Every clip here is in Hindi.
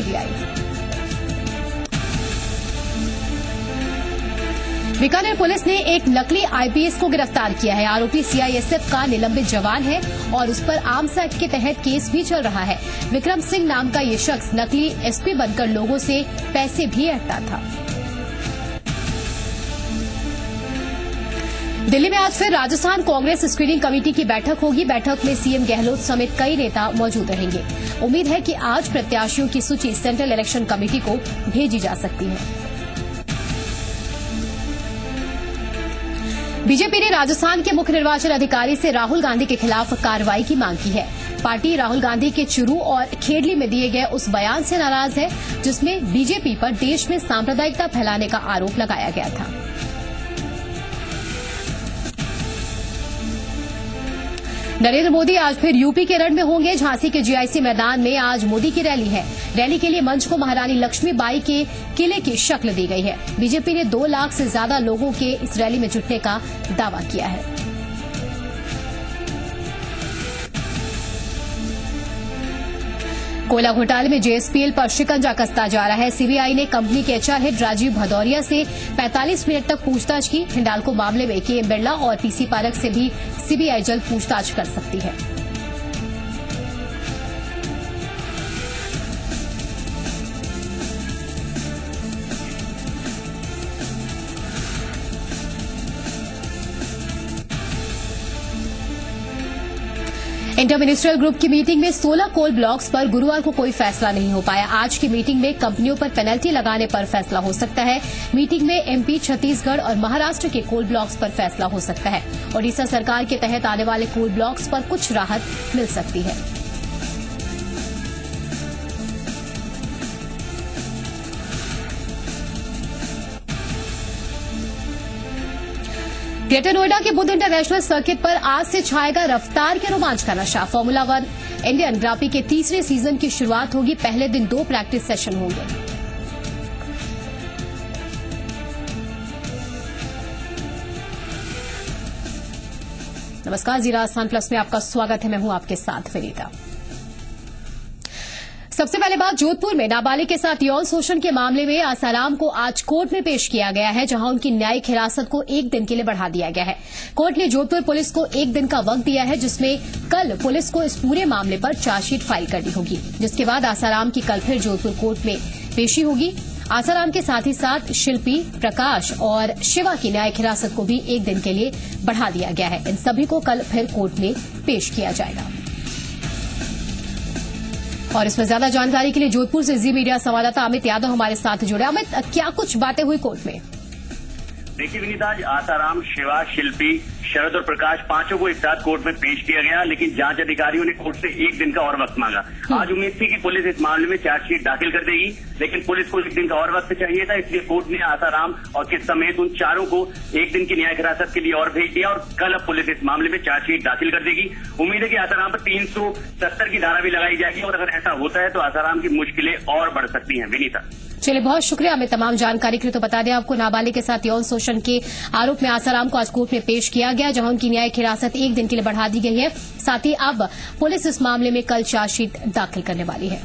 सीबीआई। बीकानेर पुलिस ने एक नकली आईपीएस को गिरफ्तार किया है। आरोपी सीआईएसएफ का निलंबित जवान है और उस पर आर्म्स एक्ट के तहत केस भी चल रहा है। विक्रम सिंह नाम का ये शख्स नकली एसपी बनकर लोगों से पैसे भी ऐंठता था। दिल्ली में आज फिर राजस्थान कांग्रेस स्क्रीनिंग कमेटी की बैठक होगी। बैठक में सीएम गहलोत समेत कई नेता मौजूद रहेंगे। उम्मीद है कि आज प्रत्याशियों की सूची सेंट्रल इलेक्शन कमेटी को भेजी जा सकती है। बीजेपी ने राजस्थान के मुख्य निर्वाचन अधिकारी से राहुल गांधी के खिलाफ कार्रवाई की मांग की है। पार्टी राहुल गांधी के चुरू और खेड़ली में दिए गए उस बयान से नाराज है जिसमें बीजेपी पर देश में सांप्रदायिकता फैलाने का आरोप लगाया गया था। नरेंद्र मोदी आज फिर यूपी के रण में होंगे। झांसी के जीआईसी मैदान में आज मोदी की रैली है। रैली के लिए मंच को महारानी लक्ष्मीबाई के किले की शक्ल दी गई है। बीजेपी ने 2 लाख से ज्यादा लोगों के इस रैली में जुटने का दावा किया है। कोयला घोटाले में जेएसपीएल पर शिकंजा कसता जा रहा है। सीबीआई ने कंपनी के एचआर हेड राजीव भदौरिया से 45 मिनट तक पूछताछ की। हिंडाल्को मामले में केएम बिरला और पीसी पारक से भी सीबीआई जल्द पूछताछ कर सकती है। इंटर मिनिस्ट्रियल ग्रुप की मीटिंग में 16 कोल ब्लॉक्स पर गुरुवार को कोई फैसला नहीं हो पाया। आज की मीटिंग में कंपनियों पर पेनल्टी लगाने पर फैसला हो सकता है। मीटिंग में एमपी, छत्तीसगढ़ और महाराष्ट्र के कोल ब्लॉक्स पर फैसला हो सकता है। ओडिशा सरकार के तहत आने वाले कोल ब्लॉक्स पर कुछ राहत मिल सकती है। ग्रेटर नोएडा के बुद्ध इंटरनेशनल सर्किट पर आज से छाएगा रफ्तार के रोमांच का नशा। फॉर्मूला 1 इंडियन ग्रां प्री के तीसरे सीजन की शुरुआत होगी। पहले दिन 2 प्रैक्टिस सेशन होंगे। नमस्कार, जी राजस्थान प्लस में आपका स्वागत है। मैं हूं आपके साथ विनीता। सबसे पहले बात जोधपुर में नाबालिग के साथ यौन शोषण के मामले में आसाराम को आज कोर्ट में पेश किया गया है, जहां उनकी न्यायिक हिरासत को 1 दिन के लिए बढ़ा दिया गया है। कोर्ट ने जोधपुर पुलिस को 1 दिन का वक्त दिया है, जिसमें कल पुलिस को इस पूरे मामले पर चार्जशीट फाइल करनी होगी, जिसके बाद आसाराम की कल फिर जोधपुर कोर्ट में पेशी होगी। आसाराम के साथ ही साथ शिल्पी, प्रकाश और शिवा की न्यायिक हिरासत को भी 1 दिन के लिए बढ़ा दिया गया है। इन सभी को कल फिर कोर्ट में पेश किया जाएगा। और इसमें ज्यादा जानकारी के लिए जोधपुर से जी मीडिया संवाददाता अमित यादव हमारे साथ जुड़े। अमित, क्या कुछ बातें हुई कोर्ट में? देखिए विनीता, आज आसाराम, शिवा, शिल्पी, शरद और प्रकाश पांचों को एक साथ कोर्ट में पेश किया गया, लेकिन जांच अधिकारियों ने कोर्ट से 1 दिन का और वक्त मांगा। आज उम्मीद थी कि पुलिस इस मामले में चार्जशीट दाखिल कर देगी, लेकिन पुलिस को 1 दिन का और वक्त चाहिए था, इसलिए कोर्ट ने आसाराम और किस समेत उन चारों को 1 दिन की न्यायिक हिरासत के लिए और भेज दिया और कल अब पुलिस इस मामले में चार्जशीट दाखिल कर देगी। उम्मीद है कि आसाराम पर 370 की धारा भी लगाई जाएगी और अगर ऐसा होता है तो आसाराम की मुश्किलें और बढ़ सकती हैं। विनीता, चलिए, बहुत शुक्रिया हमें तमाम जानकारी के लिए। तो बता दें आपको, नाबालिग के साथ यौन शोषण के आरोप में आसाराम को आज कोर्ट में पेश किया गया, जहां उनकी न्यायिक हिरासत 1 दिन के लिए बढ़ा दी गई है। साथ ही अब पुलिस इस मामले में कल चार्जशीट दाखिल करने वाली है।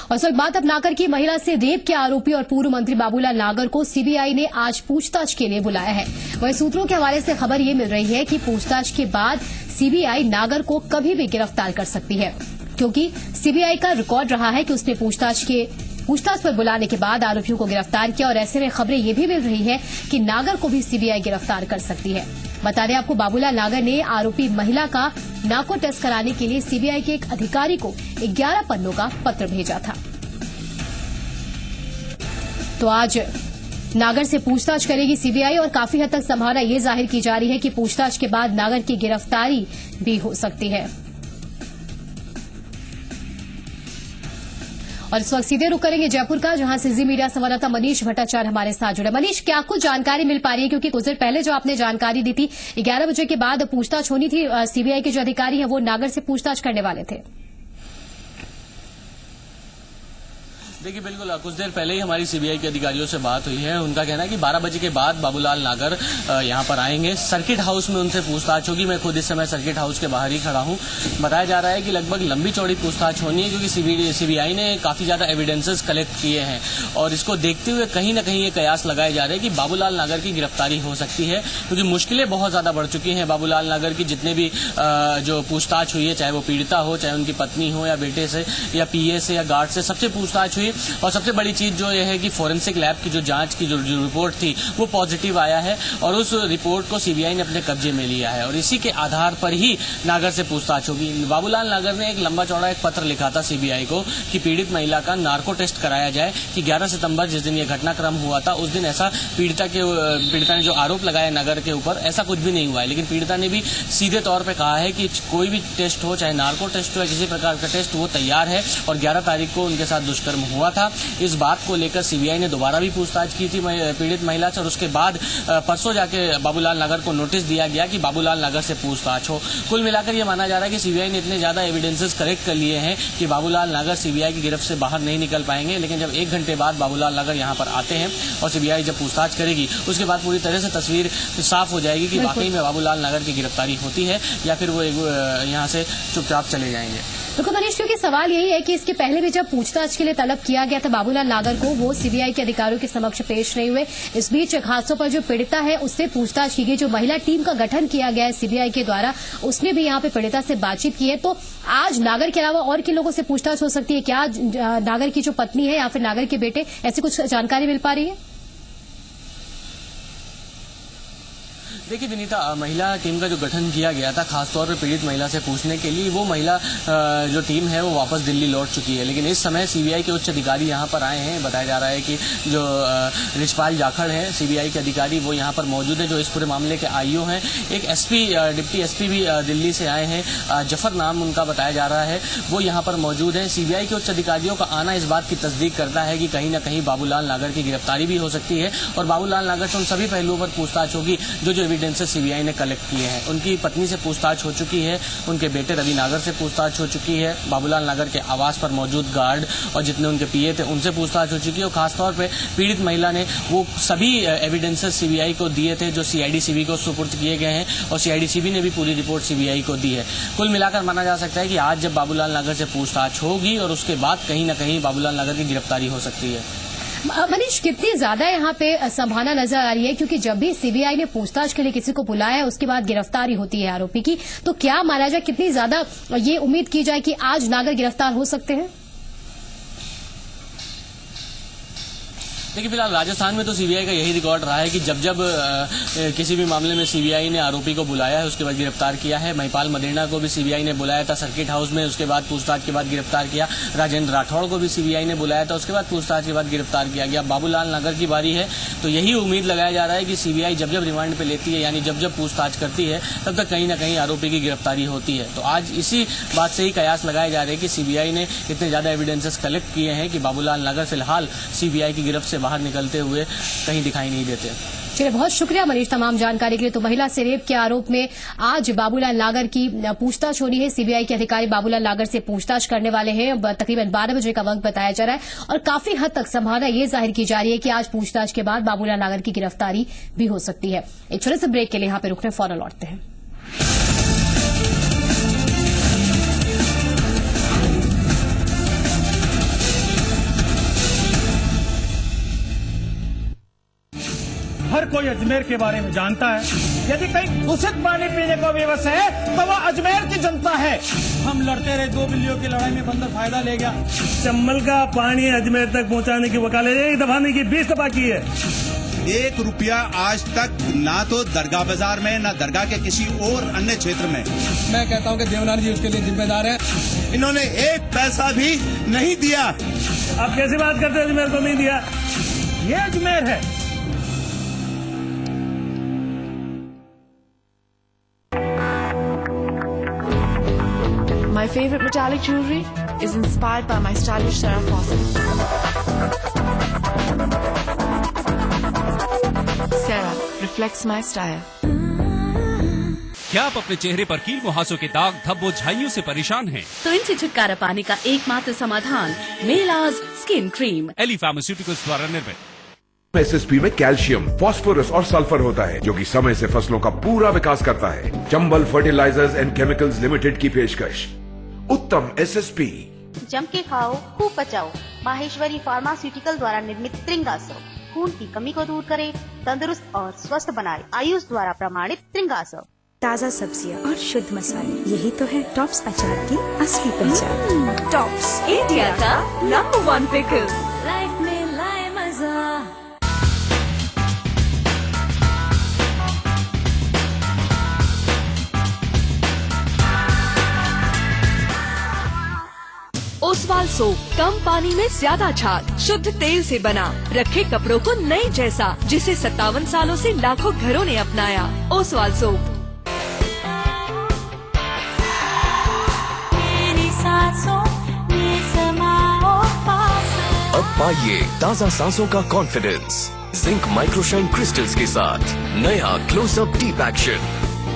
और इस वक्त बात अब नागर की महिला से रेप के आरोपी और पूर्व मंत्री बाबूलाल नागर को सीबीआई ने आज पूछताछ के लिए बुलाया है। वहीं सूत्रों के हवाले से खबर ये मिल रही है कि पूछताछ के बाद सीबीआई नागर को कभी भी गिरफ्तार कर सकती है, क्योंकि सीबीआई का रिकॉर्ड रहा है कि उसने पूछताछ पर बुलाने के बाद आरोपियों को गिरफ्तार किया। और ऐसे में खबरें ये भी मिल रही है कि नागर को भी सीबीआई गिरफ्तार कर सकती है। बता दें आपको, बाबूलाल नागर ने आरोपी महिला का नार्को टेस्ट कराने के लिए सीबीआई के एक अधिकारी को 11 पन्नों का पत्र भेजा था। तो आज नागर से पूछताछ करेगी सीबीआई और काफी हद तक संभावना ये जाहिर की जा रही है कि पूछताछ के बाद नागर की गिरफ्तारी भी हो सकती है। और इस वक्त सीधे रुक करेंगे जयपुर का, जहां से जी मीडिया संवाददाता मनीष भट्टाचार्य हमारे साथ जुड़े। मनीष, क्या कुछ जानकारी मिल पा रही है? क्योंकि कुछ देर पहले जो आपने जानकारी दी थी 11 बजे के बाद पूछताछ होनी थी, सीबीआई के जो अधिकारी हैं वो नागर से पूछताछ करने वाले थे। देखिए बिल्कुल कुछ देर पहले ही हमारी सीबीआई के अधिकारियों से बात हुई है। उनका कहना है कि 12 बजे के बाद बाबूलाल नागर यहां पर आएंगे। सर्किट हाउस में उनसे पूछताछ होगी। मैं खुद इस समय सर्किट हाउस के बाहर ही खड़ा हूं। बताया जा रहा है कि लगभग लंबी चौड़ी पूछताछ होनी है, क्योंकि सीबीआई ने काफी ज्यादा एविडेंसेस कलेक्ट किए हैं और इसको देखते हुए कहीं ना कहीं ये कयास लगाए जा रहे हैं कि बाबूलाल नागर की गिरफ्तारी हो सकती है, क्योंकि मुश्किलें बहुत ज्यादा बढ़ चुकी हैं। बाबूलाल नागर की जितने भी जो पूछताछ हुई है, चाहे वो पीड़िता हो, चाहे उनकी पत्नी हो, या बेटे से, या पीए से, या गार्ड से, सबसे पूछताछ हुई। और सबसे बड़ी चीज जो ये है कि फोरेंसिक लैब की जो जांच की जो रिपोर्ट थी वो पॉजिटिव आया है और उस रिपोर्ट को सीबीआई ने अपने कब्जे में लिया है और इसी के आधार पर ही नागर से पूछताछ होगी। बाबूलाल नागर ने एक लंबा चौड़ा एक पत्र लिखा था सीबीआई को कि पीड़ित महिला का नार्को टेस्ट कराया जाए, कि 11 सितंबर जिस दिन ये घटनाक्रम हुआ था उस दिन ऐसा पीड़िता ने जो आरोप लगाया नगर के ऊपर, ऐसा कुछ भी नहीं हुआ है। लेकिन पीड़िता ने भी सीधे तौर पर कहा है कि कोई भी टेस्ट हो, चाहे नार्को टेस्ट हो या किसी प्रकार का टेस्ट, वो तैयार है और 11 तारीख को उनके साथ दुष्कर्म हुआ था। इस बात को लेकर सीबीआई ने दोबारा भी पूछताछ की थी पीड़ित महिला से और उसके बाद परसों जाके बाबूलाल नागर को नोटिस दिया गया कि बाबूलाल नागर से पूछताछ हो। कुल मिलाकर यह माना जा रहा है कि सीबीआई ने इतने ज्यादा एविडेंसेस कलेक्ट कर लिए हैं कि बाबूलाल नागर सीबीआई की गिरफ्त से बाहर नहीं निकल पाएंगे। लेकिन जब 1 घंटे बाद बाबूलाल नागर यहां पर आते हैं और सीबीआई जब पूछताछ करेगी, उसके बाद पूरी तरह से तस्वीर साफ हो जाएगी कि वाकई में बाबूलाल नागर की गिरफ्तारी होती है या फिर वो यहां से चुपचाप चले जाएंगे। देखो मनीष, क्योंकि सवाल यही है कि इसके पहले भी जब पूछताछ के लिए तलब किया गया था बाबूलाल नागर को, वो सीबीआई के अधिकारियों के समक्ष पेश नहीं हुए। इस बीच खासतौर पर जो पीड़िता है उससे पूछताछ की गई। जो महिला टीम का गठन किया गया है सीबीआई के द्वारा, उसने भी यहाँ पे पीड़िता से बातचीत की है। तो आज नागर के अलावा और किन लोगों से पूछताछ हो सकती है? क्या नागर की जो पत्नी है या फिर नागर के बेटे, ऐसी कुछ जानकारी मिल पा रही है? देखिए विनीता, महिला टीम का जो गठन किया गया था खासतौर पर पीड़ित महिला से पूछने के लिए, वो महिला जो टीम है वो वापस दिल्ली लौट चुकी है। लेकिन इस समय सीबीआई के उच्च अधिकारी यहां पर आए हैं। बताया जा रहा है कि जो रिचपाल जाखड़ हैं सीबीआई के अधिकारी, वो यहां पर मौजूद है, जो इस पूरे मामले के आईओ हैं। एक एसपी, डिप्टी एसपी भी दिल्ली से आए हैं, जफर नाम उनका बताया जा रहा है, वो यहां पर मौजूद है। सीबीआई के उच्च अधिकारियों का आना इस बात की तस्दीक करता है कि कहीं न कहीं बाबूलाल नागर की गिरफ्तारी भी हो सकती है और बाबूलाल नागर से उन सभी पहलुओं पर पूछताछ होगी जो एविडेंसेस सीबीआई ने कलेक्ट किए हैं। उनकी पत्नी से पूछताछ हो चुकी है, उनके बेटे रवि नागर से पूछताछ हो चुकी है, बाबूलाल नागर के आवास पर मौजूद गार्ड और जितने उनके पीए थे उनसे पूछताछ हो चुकी है और खासतौर पे पीड़ित महिला ने वो सभी एविडेंसेस सीबीआई को दिए थे जो सीआईडी-सीबी को सुपुर्द किए गए हैं और सीआईडी-सीबी ने भी पूरी रिपोर्ट सीबीआई को दी है। कुल मिलाकर माना जा सकता है कि आज जब बाबूलाल नागर से पूछताछ होगी और उसके बाद कहीं न कहीं बाबूलाल नागर की गिरफ्तारी हो सकती है। मनीष, कितनी ज्यादा यहाँ पे संभावना नजर आ रही है, क्योंकि जब भी सीबीआई ने पूछताछ के लिए किसी को बुलाया है उसके बाद गिरफ्तारी होती है आरोपी की, तो क्या माना जाए, कितनी ज्यादा ये उम्मीद की जाए कि आज नागर गिरफ्तार हो सकते हैं? देखिए फिलहाल राजस्थान में तो सीबीआई का यही रिकॉर्ड रहा है कि जब जब किसी भी मामले में सीबीआई ने आरोपी को बुलाया है उसके बाद गिरफ्तार किया है। महिपाल मदेरणा को भी सीबीआई ने बुलाया था सर्किट हाउस में, उसके बाद पूछताछ के बाद गिरफ्तार किया। राजेंद्र राठौड़ को भी सीबीआई ने बुलाया था, उसके बाद पूछताछ के बाद गिरफ्तार किया गया। बाबूलाल नागर की बारी है, तो यही उम्मीद लगाया जा रहा है कि सीबीआई जब जब रिमांड पे लेती है, यानी जब जब पूछताछ करती है, तब तक कहीं न कहीं आरोपी की गिरफ्तारी होती है। तो आज इसी बात से ही कयास लगाए जा रहे हैं कि सीबीआई ने इतने ज्यादा एविडेंसेस कलेक्ट किए हैं कि बाबूलाल नागर फिलहाल सीबीआई की गिरफ्त से बाहर निकलते हुए कहीं दिखाई नहीं देते। चलिए, बहुत शुक्रिया मनीष तमाम जानकारी के लिए। तो महिला से रेप के आरोप में आज बाबूलाल नागर की पूछताछ हो रही है। सीबीआई के अधिकारी बाबूलाल नागर से पूछताछ करने वाले हैं। तकरीबन 12 बजे का वक्त बताया जा रहा है और काफी हद तक संभावना ये जाहिर की जा रही है कि आज पूछताछ के बाद बाबूलाल नागर की गिरफ्तारी भी हो सकती है। एक छोटे से ब्रेक के लिए यहाँ पे रुकने, फौरन लौटते हैं। हर कोई अजमेर के बारे में जानता है। यदि कहीं दूषित पानी पीने को विवश है तो वह अजमेर की जनता है। हम लड़ते रहे, 2 बिल्लियों की लड़ाई में बंदर फायदा ले गया। चंबल का पानी अजमेर तक पहुंचाने की वकालत एक दफा नहीं की, 20 दफा की है। 1 रुपया आज तक ना तो दरगाह बाजार में, ना दरगाह के किसी और अन्य क्षेत्र में। मैं कहता हूं कि देवनाथ जी उसके लिए जिम्मेदार है। इन्होंने 1 पैसा भी नहीं दिया। आप कैसी बात करते हैं, अजमेर को नहीं दिया? ये अजमेर है। My favorite metallic jewelry is inspired by my stylish Sarah Fawcett. Sarah reflects my style. क्या आप अपने चेहरे पर कील मुहासों के दाग धब्बों झाइयों से परेशान हैं? तो इनसे छुटकारा पाने का एकमात्र समाधान मेलाज स्किन क्रीम। एली फार्मास्यूटिकल्स द्वारा निर्मित। एसएसपी में कैल्शियम, फास्फोरस और सल्फर होता है जो कि समय से फसलों का पूरा विकास करता है। Chambal fertilisers and chemicals limited की पेशकश उत्तम एसएसपी। जम के खाओ, खूब बचाओ। माहेश्वरी फार्मास्यूटिकल द्वारा निर्मित त्रिंगासो खून की कमी को दूर करे, तंदुरुस्त और स्वस्थ बनाए। आयुष द्वारा प्रमाणित त्रिंगासो। ताज़ा सब्जियां और शुद्ध मसाले, यही तो है टॉप्स अचार की असली पहचान। टॉप्स, इंडिया का नंबर 1 पिकल। लाइफ में लाए मजा। ओसवाल सोप, कम पानी में ज्यादा छाग, शुद्ध तेल से बना, रखे कपड़ों को नए जैसा, जिसे 57 सालों से लाखों घरों ने अपनाया। ओसवाल सोप। अब पाइए ताज़ा सांसों का कॉन्फिडेंस जिंक माइक्रोशाइन क्रिस्टल्स के साथ नया क्लोजअप डीप एक्शन,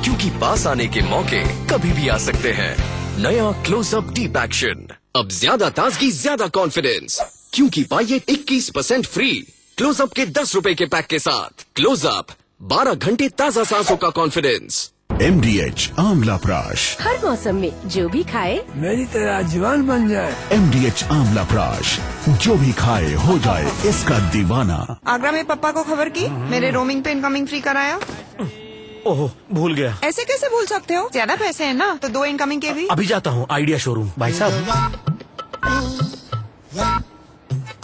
क्योंकि पास आने के मौके कभी भी आ सकते हैं। नया क्लोजअप डीप एक्शन, अब ज्यादा ताजगी, ज्यादा कॉन्फिडेंस, क्योंकि पाइए 21% फ्री क्लोजअप के 10 रुपए के पैक के साथ। क्लोजअप 12 घंटे ताज़ा सांसों का कॉन्फिडेंस। MDH आंवला प्राश, हर मौसम में जो भी खाए मेरी तरह जवान बन जाए। MDH आंवला प्राश, जो भी खाए हो जाए इसका दीवाना। आगरा में पापा को खबर की, मेरे रोमिंग पे इनकमिंग फ्री कराया। ओह, भूल गया। ऐसे कैसे भूल सकते हो? ज्यादा पैसे हैं ना, तो 2 इनकमिंग के भी। अभी जाता हूँ आइडिया शोरूम। भाई साहब,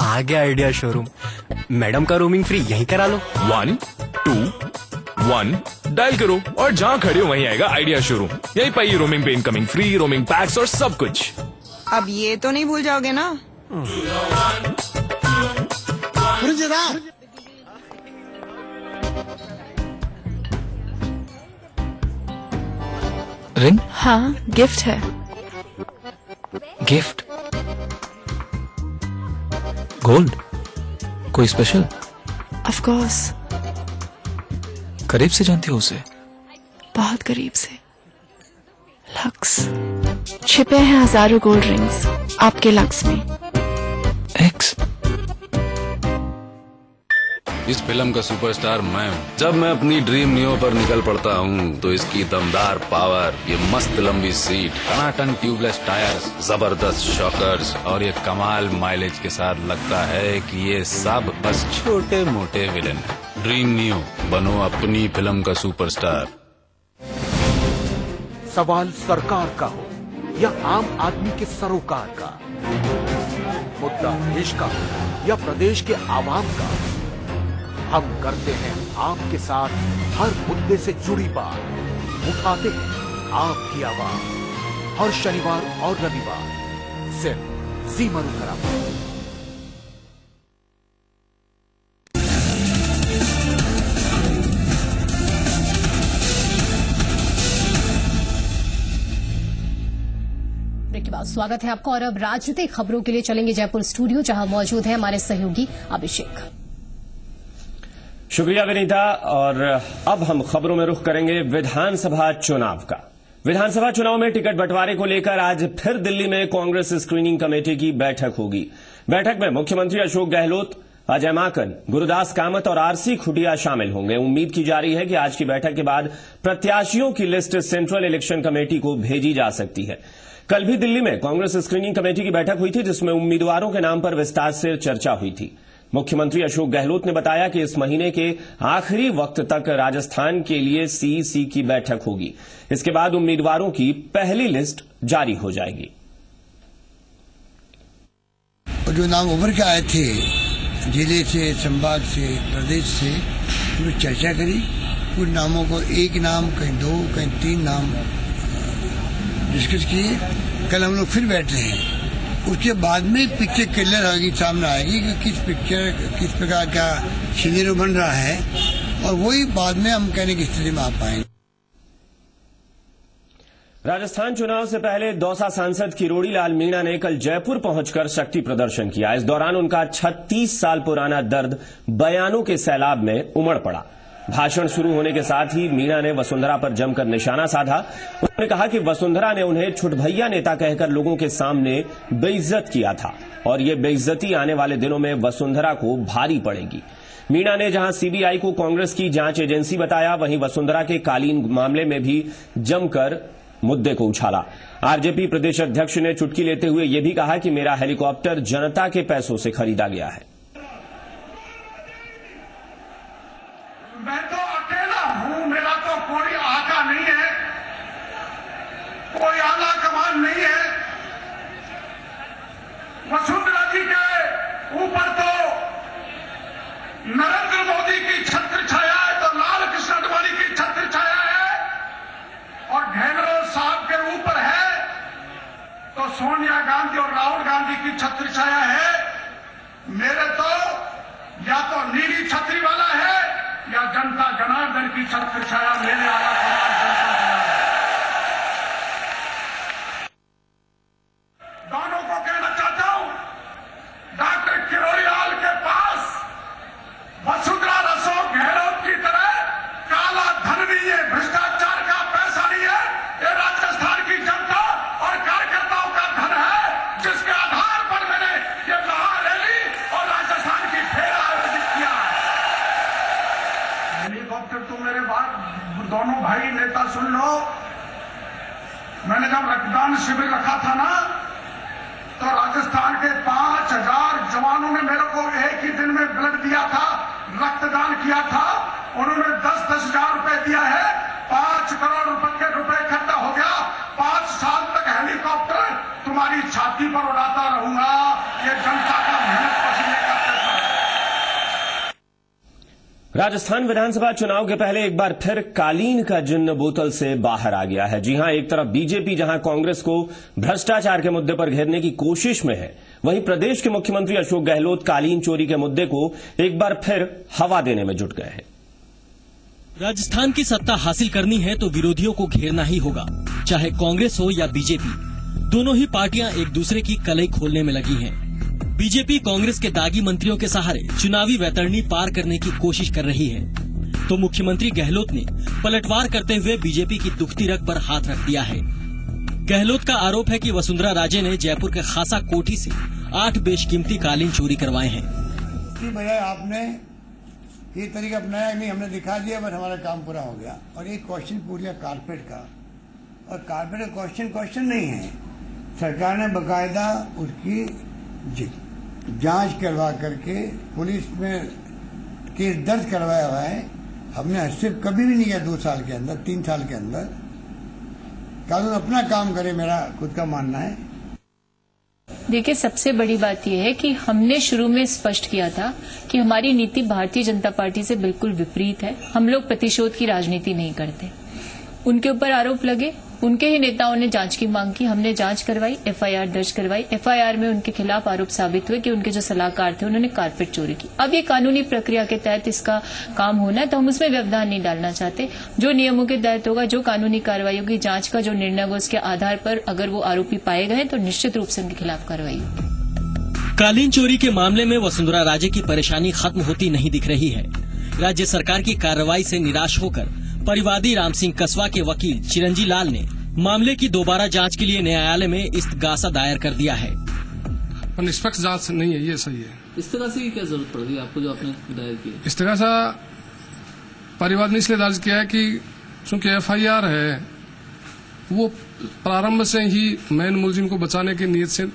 आ गया आइडिया शोरूम। मैडम का रोमिंग फ्री यहीं करा लो। 1 2 1 डायल करो और जहाँ खड़े हो वहीं आएगा आइडिया शोरूम। यहीं पाइए रोमिंग पे इनकमिंग फ्री, रोमिंग पैक्स और सब कुछ। अब ये तो नहीं भूल जाओगे ना? रिंग? हाँ, गिफ्ट है। गिफ्ट? गोल्ड? कोई स्पेशल? Of course. करीब से जानती हो उसे? बहुत करीब से। लक्स। छिपे हैं हजारों गोल्ड रिंग्स आपके लक्स में। एक्स? इस फिल्म का सुपरस्टार मैं हूँ। जब मैं अपनी ड्रीम नियो पर निकल पड़ता हूँ तो इसकी दमदार पावर, ये मस्त लंबी सीट, टनाटन ट्यूबलेस टायर्स, जबरदस्त शॉकर्स और ये कमाल माइलेज के साथ लगता है कि ये सब बस छोटे मोटे विलेन हैं। ड्रीम नियो, बनो अपनी फिल्म का सुपरस्टार। सवाल सरकार का हो या आम आदमी के सरोकार का, मुद्दा देश का हो या प्रदेश के आवाम का, हम करते हैं आपके साथ हर मुद्दे से जुड़ी बात, उठाते हैं आपकी आवाज हर शनिवार और रविवार सिर्फ जी मरुधरा पर। ब्रेक के बाद स्वागत है आपका और अब राजनीतिक खबरों के लिए चलेंगे जयपुर स्टूडियो, जहां मौजूद है हमारे सहयोगी अभिषेक। शुक्रिया विनीता। और अब हम खबरों में रुख करेंगे विधानसभा चुनाव का। विधानसभा चुनाव में टिकट बंटवारे को लेकर आज फिर दिल्ली में कांग्रेस स्क्रीनिंग कमेटी की बैठक होगी। बैठक में मुख्यमंत्री अशोक गहलोत, अजय माकन, गुरुदास कामत और आरसी खुटिया शामिल होंगे। उम्मीद की जा रही है कि आज की बैठक के बाद प्रत्याशियों की लिस्ट सेंट्रल इलेक्शन कमेटी को भेजी जा सकती है। कल भी दिल्ली में कांग्रेस स्क्रीनिंग कमेटी की बैठक हुई थी, जिसमें उम्मीदवारों के नाम पर विस्तार से चर्चा हुई थी। मुख्यमंत्री अशोक गहलोत ने बताया कि इस महीने के आखिरी वक्त तक राजस्थान के लिए सीईसी की बैठक होगी। इसके बाद उम्मीदवारों की पहली लिस्ट जारी हो जाएगी। जो नाम उभर के आए थे जिले से, संभाग से, प्रदेश से, उन्होंने चर्चा करी। कुछ नामों को एक नाम, कहीं 2, कहीं 3 नाम डिस्कस किए। कल हम लोग फिर बैठ रहे हैं। उसके बाद में पिक्चर क्लियर होगी, सामने आएगी कि किस प्रकार का सिनेरियो बन रहा है, और वही बाद में हम कहने की स्थिति में आ पाएंगे। राजस्थान चुनाव से पहले दौसा सांसद किरोड़ी लाल मीणा ने कल जयपुर पहुंचकर शक्ति प्रदर्शन किया। इस दौरान उनका 36 साल पुराना दर्द बयानों के सैलाब में उमड़ पड़ा। भाषण शुरू होने के साथ ही मीणा ने वसुंधरा पर जमकर निशाना साधा। उन्होंने कहा कि वसुंधरा ने उन्हें छुटभैया नेता कहकर लोगों के सामने बेइज्जत किया था और ये बेइज्जती आने वाले दिनों में वसुंधरा को भारी पड़ेगी। मीणा ने जहां सीबीआई को कांग्रेस की जांच एजेंसी बताया, वहीं वसुंधरा के कालीन मामले में भी जमकर मुद्दे को उछाला। आरजेपी प्रदेश अध्यक्ष ने चुटकी लेते हुए यह भी कहा कि मेरा हेलीकॉप्टर जनता के पैसों से खरीदा गया है। मैं तो अकेला हूं, मेरा तो कोई आका नहीं है, कोई आला कमान नहीं है। वसुंधरा जी के ऊपर तो नरेंद्र मोदी की छत्र छाया है, तो लाल कृष्ण आडवाणी की छत्र छाया है, और गहलोत साहब के ऊपर है तो सोनिया गांधी और राहुल गांधी की छत्र छाया है। मेरे तो या तो नीली छतरी वाला है या जनता जनार्दन की छत्र छाया मेरे आला कमान जनता जनार्दन। दोनों को कहना चाहता हूं, डॉक्टर किरोड़ीलाल के पास वसुंधरा अशोक गहलोत की तरह काला धन नहीं है, भ्रष्टाचार का पैसा नहीं है। ये राजस्थान की जनता और कार्यकर्ताओं का धन है, जिसके आधार पर मैंने ये महारैली और राजस्थान की फेर आयोजित किया है। हेलीकॉप्टर तो मेरे बात दोनों भाई नेता सुन लो। मैंने जब रक्तदान शिविर रखा था ना, तो राजस्थान के 5000 जवानों ने मेरे को एक ही दिन में ब्लड दिया था, रक्तदान किया था। उन्होंने 10-10 हजार रुपए दिया है, 5 करोड़ रुपए इकट्ठा हो गया। 5 साल तक हेलीकॉप्टर तुम्हारी छाती पर उड़ाता रहूंगा। ये जनता का मेहनत पसीने का पैसा है। राजस्थान विधानसभा चुनाव के पहले एक बार फिर कालीन का जिन्न बोतल से बाहर आ गया है। जी हां, एक तरफ बीजेपी जहां कांग्रेस को भ्रष्टाचार के मुद्दे पर घेरने की कोशिश में है, वहीं प्रदेश के मुख्यमंत्री अशोक गहलोत कालीन चोरी के मुद्दे को एक बार फिर हवा देने में जुट गए हैं। राजस्थान की सत्ता हासिल करनी है तो विरोधियों को घेरना ही होगा, चाहे कांग्रेस हो या बीजेपी। दोनों ही पार्टियां एक दूसरे की कलई खोलने में लगी हैं। बीजेपी कांग्रेस के दागी मंत्रियों के सहारे चुनावी वैतरणी पार करने की कोशिश कर रही है, तो मुख्यमंत्री गहलोत ने पलटवार करते हुए बीजेपी की दुखती रग पर हाथ रख दिया है। गहलोत का आरोप है कि वसुंधरा राजे ने जयपुर के खासा कोठी से 8 बेशकीमती कालीन चोरी करवाए हैं। इसकी बजाय आपने ये तरीका अपनाया नहीं, हमने दिखा दिया, बस हमारा काम पूरा हो गया। और एक क्वेश्चन पूछ लिया कारपेट का, और कारपेट का क्वेश्चन नहीं है। सरकार ने बकायदा उसकी जांच करवा करके पुलिस में केस दर्ज करवाया हुआ है। हमने हस्तक्षेप कभी भी नहीं किया 2 साल के अंदर, 3 साल के अंदर। कानून अपना काम करे, मेरा खुद का मानना है। देखिए, सबसे बड़ी बात यह है कि हमने शुरू में स्पष्ट किया था कि हमारी नीति भारतीय जनता पार्टी से बिल्कुल विपरीत है। हम लोग प्रतिशोध की राजनीति नहीं करते। उनके ऊपर आरोप लगे, उनके ही नेताओं ने जांच की मांग की, हमने जांच करवाई, एफआईआर दर्ज करवाई। एफआईआर में उनके खिलाफ आरोप साबित हुए कि उनके जो सलाहकार थे उन्होंने कारपेट चोरी की। अब ये कानूनी प्रक्रिया के तहत इसका काम होना है, तो हम उसमें व्यवधान नहीं डालना चाहते। जो नियमों के तहत होगा, जो कानूनी कार्रवाई होगी, जांच का जो निर्णय होगा, उसके आधार पर अगर वो आरोपी पाए गए तो निश्चित रूप से उनके खिलाफ कार्रवाई होगी। कालीन चोरी के मामले में वसुंधरा राजे की परेशानी खत्म होती नहीं दिख रही है। राज्य सरकार की कार्रवाई से निराश होकर परिवादी राम सिंह कसवा के वकील चिरंजी लाल ने मामले की दोबारा जांच के लिए न्यायालय में इस्तगासा दायर कर दिया है। निष्पक्ष जांच नहीं है, ये सही है। इस्तगासे की क्या जरूरत पड़ गई आपको, जो आपने दायर किया? इस्तगासा परिवाद ने इसलिए दर्ज किया है कि चूंकि एफआईआर है वो प्रारंभ से ही मेन मुलजिम को बचाने की नीयत से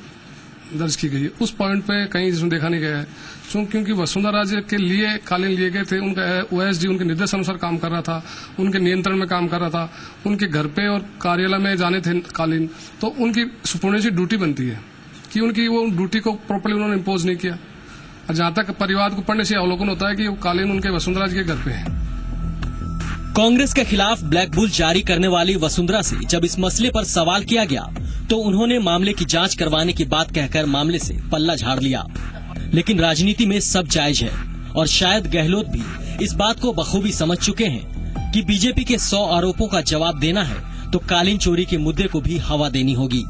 दर्ज की गई है। उस पॉइंट पे कहीं जिसमें देखा नहीं गया है, क्योंकि वसुंधरा राजे के लिए कालीन लिए गए थे। उनका ओएसडी उनके निर्देश अनुसार काम कर रहा था, उनके नियंत्रण में काम कर रहा था, उनके घर पे और कार्यालय में जाने थे कालीन, तो उनकी सुपुर्णेसी ड्यूटी बनती है कि उनकी वो ड्यूटी को प्रॉपर्ली उन्होंने इम्पोज नहीं किया। और जहां तक परिवार को पढ़ने से अवलोकन होता है कि वो कालीन उनके वसुंधरा जी के घर पे है। कांग्रेस के खिलाफ ब्लैक बुल जारी करने वाली वसुंधरा से जब इस मसले पर सवाल किया गया तो उन्होंने मामले की जांच करवाने की बात कहकर मामले से पल्ला झाड़ लिया। लेकिन राजनीति में सब जायज है और शायद गहलोत भी इस बात को बखूबी समझ चुके हैं कि बीजेपी के 100 आरोपों का जवाब देना है तो कालीन चोरी के मुद्दे को भी हवा देनी होगी।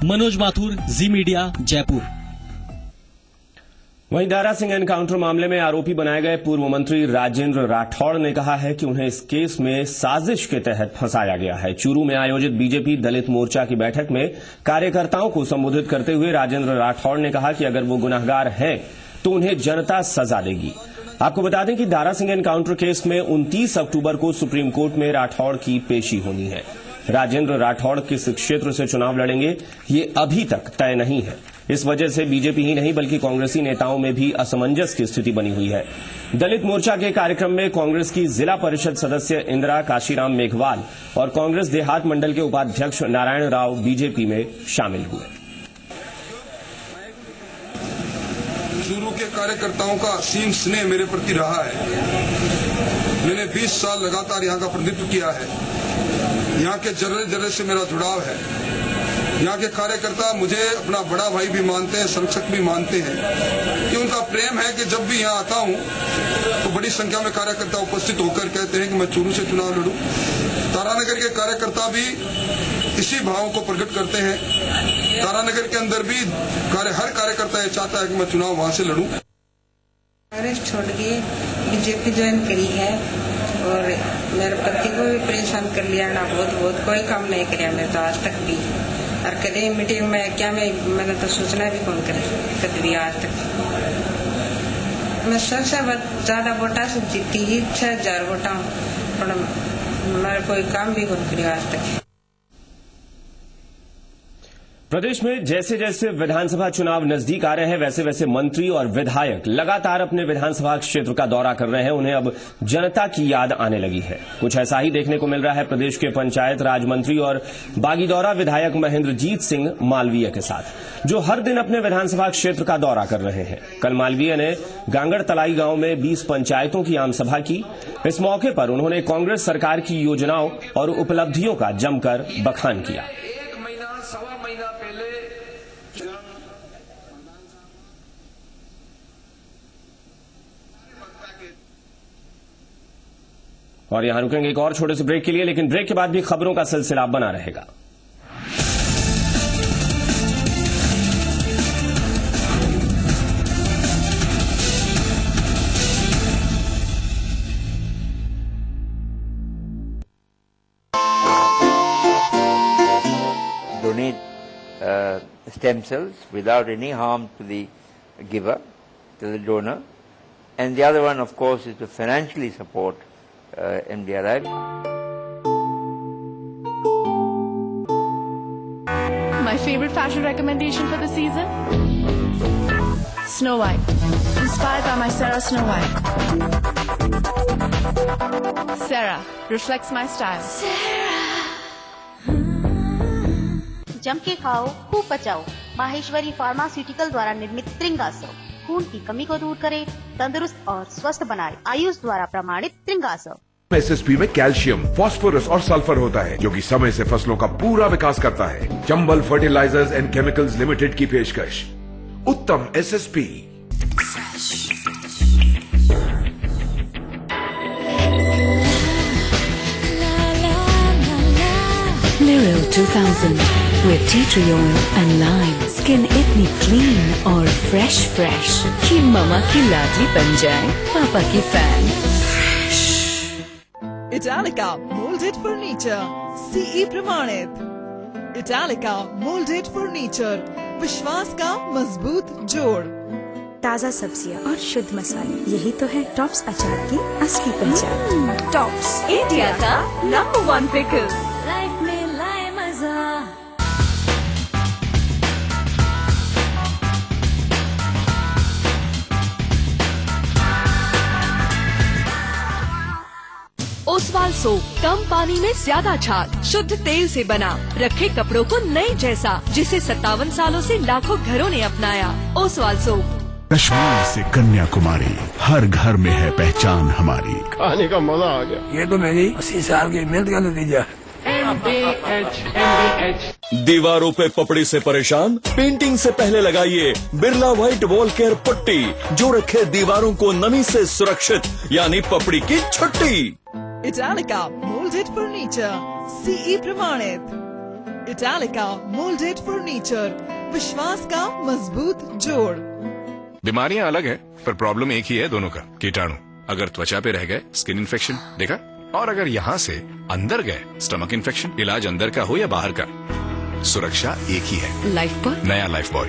मनोज माथुर, जी मीडिया, जयपुर। वहीं दारा सिंह एनकाउंटर मामले में आरोपी बनाए गए पूर्व मंत्री राजेंद्र राठौड़ ने कहा है कि उन्हें इस केस में साजिश के तहत फंसाया गया है। चूरू में आयोजित बीजेपी दलित मोर्चा की बैठक में कार्यकर्ताओं को संबोधित करते हुए राजेंद्र राठौड़ ने कहा कि अगर वो गुनहगार हैं तो उन्हें जनता सजा देगी। आपको बता दें कि दारा सिंह एनकाउंटर केस में 29 अक्टूबर को सुप्रीम कोर्ट में राठौड़ की पेशी होनी है। राजेंद्र राठौड़ किस क्षेत्र से चुनाव लड़ेंगे ये अभी तक तय नहीं है। इस वजह से बीजेपी ही नहीं बल्कि कांग्रेसी नेताओं में भी असमंजस की स्थिति बनी हुई है। दलित मोर्चा के कार्यक्रम में कांग्रेस की जिला परिषद सदस्य इंदिरा काशीराम मेघवाल और कांग्रेस देहात मंडल के उपाध्यक्ष नारायण राव बीजेपी में शामिल हुए। चूरू के कार्यकर्ताओं का असीम स्नेह मेरे प्रति रहा है। मैंने 20 साल लगातार यहाँ का प्रतिनिधित्व किया है। यहाँ के जर्रे जर्रे से मेरा जुड़ाव है। यहाँ के कार्यकर्ता मुझे अपना बड़ा भाई भी मानते हैं, संरक्षक भी मानते हैं। कि उनका प्रेम है कि जब भी यहाँ आता हूँ तो बड़ी संख्या में कार्यकर्ता उपस्थित होकर कहते हैं कि मैं चूरू से चुनाव लड़ूं। तारानगर के कार्यकर्ता भी इसी भाव को प्रकट करते हैं। तारानगर के अंदर भी हर कार्यकर्ता ये चाहता है कि मैं चुनाव वहाँ से लड़ूं। कांग्रेस छोड़ के बीजेपी ज्वाइन करी है और मेरे पति को भी परेशान कर लिया ना, बहुत कोई काम नहीं किया मैं तो आज तक भी। और कभी मीटिंग में क्या मैंने तो सूचना भी कौन करे कभी भी आज तक। मैं सबसे ज्यादा वोटा से जीती ही 6000 वोटा हूँ, पर मेरा कोई काम भी कौन किया आज तक। प्रदेश में जैसे जैसे विधानसभा चुनाव नजदीक आ रहे हैं वैसे वैसे मंत्री और विधायक लगातार अपने विधानसभा क्षेत्र का दौरा कर रहे हैं। उन्हें अब जनता की याद आने लगी है। कुछ ऐसा ही देखने को मिल रहा है प्रदेश के पंचायत राज मंत्री और बागीदौरा विधायक महेंद्रजीत सिंह मालवीय के साथ, जो हर दिन अपने विधानसभा क्षेत्र का दौरा कर रहे हैं। कल मालवीय ने गांगड़ तलाई गांव में 20 पंचायतों की आम सभा की। इस मौके पर उन्होंने कांग्रेस सरकार की योजनाओं और उपलब्धियों का जमकर बखान किया। और यहां रुकेंगे एक और छोटे से ब्रेक के लिए, लेकिन ब्रेक के बाद भी खबरों का सिलसिला बना रहेगा। Donate stem cells without any harm to the giver, to the donor, and the other one, of course, is to financially support MDRI. My favorite fashion recommendation for the season? Snow White. Inspired by my Sarah Snow White. Sarah reflects my style. जम के खाओ, खूब पचाओ। माहेश्वरी फार्मास्यूटिकल द्वारा निर्मित त्रिंगासव खून की कमी को दूर करे, तंदुरुस्त और स्वस्थ बनाए। आयुष द्वारा प्रमाणित त्रिंगासव। एसएसपी में कैल्शियम, फास्फोरस और सल्फर होता है, जो कि समय से फसलों का पूरा विकास करता है। Chambal fertilisers and chemicals limited की पेशकश उत्तम SSP. L'Oreal 2000 with tea tree oil and lime. Skin इतनी clean और fresh कि ममा की लाडली बन जाए पापा की fan. Italica molded furniture, CE प्रमाणित। Italica molded furniture, विश्वास का मजबूत जोड़। ताज़ा सब्जियां और शुद्ध मसाले, यही तो है टॉप्स अचार की असली पहचान। टॉप्स इंडिया का नंबर 1 पिकल। लाइफ में लाए मजा। ओसवाल सोप कम पानी में ज्यादा छाग, शुद्ध तेल से बना, रखे कपड़ों को नए जैसा, जिसे 57 सालों से लाखों घरों ने अपनाया। ओसवाल सोप। कश्मीर से कन्याकुमारी, हर घर में है पहचान हमारी। खाने का मजा आ गया। ये तो मेरी 80 साल की मेहनत का नतीजा है। दीवारों पे पपड़ी से परेशान? पेंटिंग से पहले लगाइए बिरला व्हाइट वॉल केयर पट्टी, जो रखे दीवारों को नमी से सुरक्षित, यानी पपड़ी की छुट्टी। Italica molded furniture, CE प्रमाणित। Italica molded furniture, विश्वास का मजबूत जोड़। बीमारियां अलग है पर प्रॉब्लम एक ही है दोनों का, कीटाणु। अगर त्वचा पे रह गए स्किन इन्फेक्शन, देखा? और अगर यहाँ से अंदर गए स्टमक इन्फेक्शन, इलाज अंदर का हो या बाहर का, सुरक्षा एक ही है। लाइफ बॉय, नया लाइफ बॉय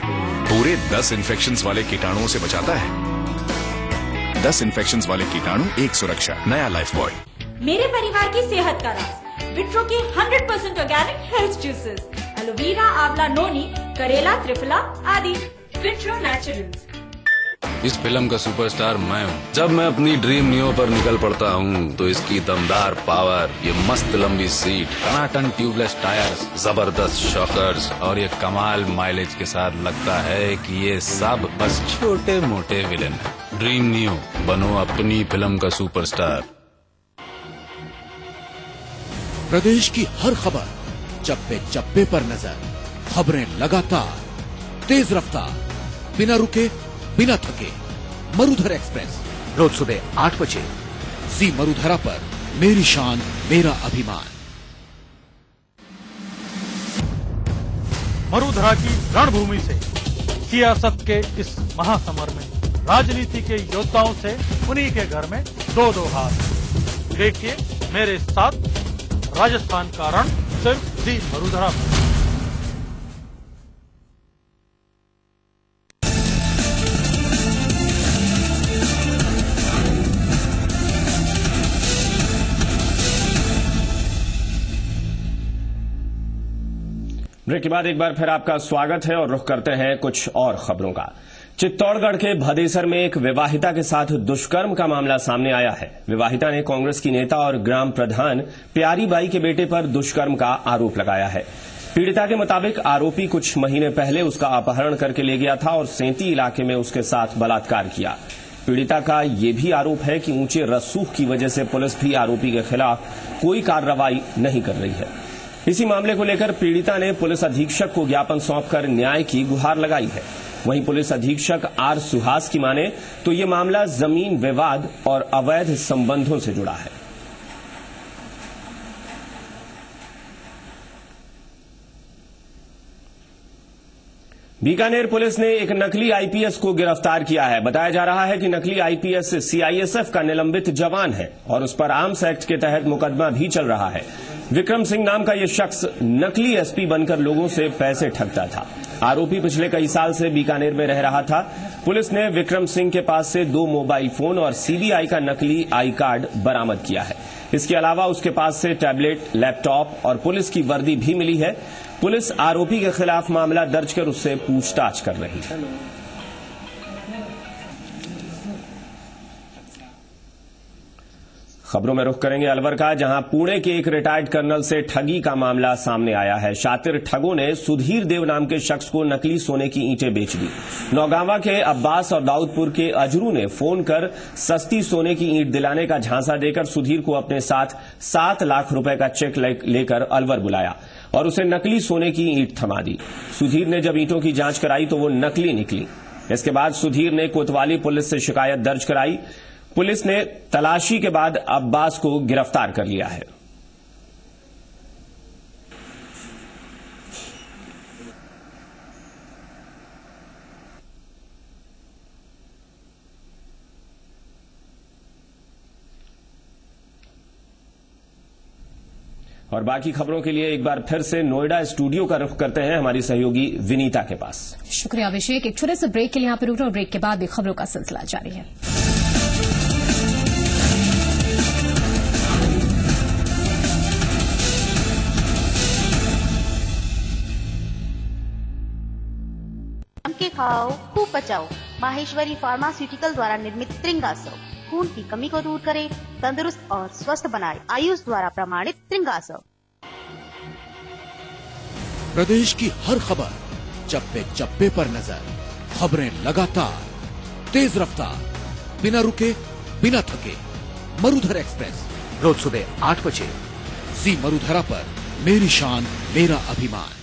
पूरे 10 इन्फेक्शंस वाले कीटाणुओं से बचाता है। 10 इन्फेक्शंस वाले कीटाणु, एक सुरक्षा। नया लाइफ बॉय। मेरे परिवार की सेहत का राज विट्रो के 100% ऑर्गेनिक हेल्थ जूसेस, एलोवेरा, आंवला, नोनी, करेला, त्रिफला आदि। Vitro naturals. इस फिल्म का सुपरस्टार मैं हूँ। जब मैं अपनी ड्रीम नियो पर निकल पड़ता हूँ तो इसकी दमदार पावर, ये मस्त लंबी सीट, टनाटन ट्यूबलेस टायर्स, जबरदस्त शॉकर्स और ये कमाल माइलेज के साथ लगता है कि ये सब बस छोटे मोटे विलेन है। ड्रीम नियो, बनो अपनी फिल्म का सुपरस्टार। प्रदेश की हर खबर, चप्पे चप्पे पर नजर, खबरें लगातार, तेज रफ्तार, बिना रुके बिना थके। मरुधर एक्सप्रेस रोज सुबह 8 बजे जी मरुधरा पर। मेरी शान मेरा अभिमान। मरुधरा की रणभूमि से सियासत के इस महासमर में राजनीति के योद्धाओं से उन्हीं के घर में 2-2 हाथ। देखिए मेरे साथ राजस्थान का रण सिर्फ जी मरुधरा पर। ब्रेक के बाद एक बार फिर आपका स्वागत है और रुख करते हैं कुछ और खबरों का। चित्तौड़गढ़ के भदेसर में एक विवाहिता के साथ दुष्कर्म का मामला सामने आया है। विवाहिता ने कांग्रेस की नेता और ग्राम प्रधान प्यारी बाई के बेटे पर दुष्कर्म का आरोप लगाया है। पीड़िता के मुताबिक आरोपी कुछ महीने पहले उसका अपहरण करके ले गया था और सेंती इलाके में उसके साथ बलात्कार किया। पीड़िता का यह भी आरोप है कि ऊंचे रसूख की वजह से पुलिस भी आरोपी के खिलाफ कोई कार्रवाई नहीं कर रही है। इसी मामले को लेकर पीड़िता ने पुलिस अधीक्षक को ज्ञापन सौंपकर न्याय की गुहार लगाई है। वहीं पुलिस अधीक्षक आर सुहास की माने तो ये मामला जमीन विवाद और अवैध संबंधों से जुड़ा है। बीकानेर पुलिस ने एक नकली आईपीएस को गिरफ्तार किया है। बताया जा रहा है कि नकली आईपीएस सीआईएसएफ का निलंबित जवान है और उस पर आर्म्स एक्ट के तहत मुकदमा भी चल रहा है। विक्रम सिंह नाम का यह शख्स नकली एसपी बनकर लोगों से पैसे ठगता था। आरोपी पिछले कई साल से बीकानेर में रह रहा था। पुलिस ने विक्रम सिंह के पास से 2 मोबाइल फोन और सीबीआई का नकली आई कार्ड बरामद किया है। इसके अलावा उसके पास से टैबलेट, लैपटॉप और पुलिस की वर्दी भी मिली है। पुलिस आरोपी के खिलाफ मामला दर्ज कर उससे पूछताछ कर रही है। खबरों में रुख करेंगे अलवर का, जहां पुणे के एक रिटायर्ड कर्नल से ठगी का मामला सामने आया है। शातिर ठगों ने सुधीर देव नाम के शख्स को नकली सोने की ईंटें बेच दी। नौगांवा के अब्बास और दाऊदपुर के अजरू ने फोन कर सस्ती सोने की ईंट दिलाने का झांसा देकर सुधीर को अपने साथ 7 लाख रुपए का चेक लेकर अलवर बुलाया और उसे नकली सोने की ईंट थमा दी। सुधीर ने जब ईंटों की जांच कराई तो वो नकली निकली। इसके बाद सुधीर ने कोतवाली पुलिस से शिकायत दर्ज कराई। पुलिस ने तलाशी के बाद अब्बास को गिरफ्तार कर लिया है। और बाकी खबरों के लिए एक बार फिर से नोएडा स्टूडियो का रुख करते हैं हमारी सहयोगी विनीता के पास। शुक्रिया अभिषेक। एक छोटे से ब्रेक के लिए यहाँ पर रुक रहे हैं और ब्रेक के बाद भी खबरों का सिलसिला जारी है। के खाओ खूब पचाओ। माहेश्वरी फार्मास्यूटिकल द्वारा निर्मित त्रिंगासव खून की कमी को दूर करे, तंदुरुस्त और स्वस्थ बनाए। आयुष द्वारा प्रमाणित त्रिंगासव। प्रदेश की हर खबर, चप्पे चप्पे पर नजर, खबरें लगातार, तेज रफ्तार, बिना रुके बिना थके। मरुधर एक्सप्रेस रोज सुबह 8 बजे जी मरुधरा पर। मेरी शान मेरा अभिमान।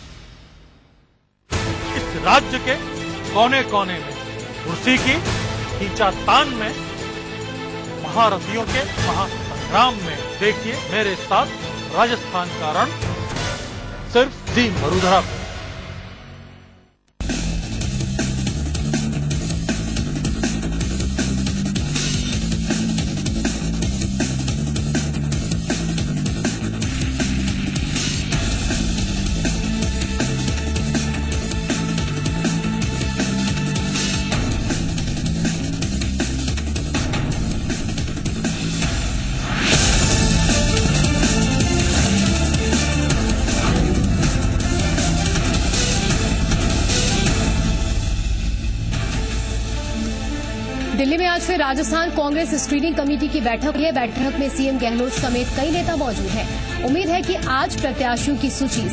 इस राज्य के कोने कोने में कुर्सी की खींचातान में, महारथियों के महासंग्राम में देखिए मेरे साथ राजस्थान का रण सिर्फ जी मरुधरा पर। दिल्ली में आज फिर राजस्थान कांग्रेस स्क्रीनिंग कमेटी की बैठक हुई है। बैठक में सीएम गहलोत समेत कई नेता मौजूद हैं। उम्मीद है कि आज प्रत्याशियों की सूची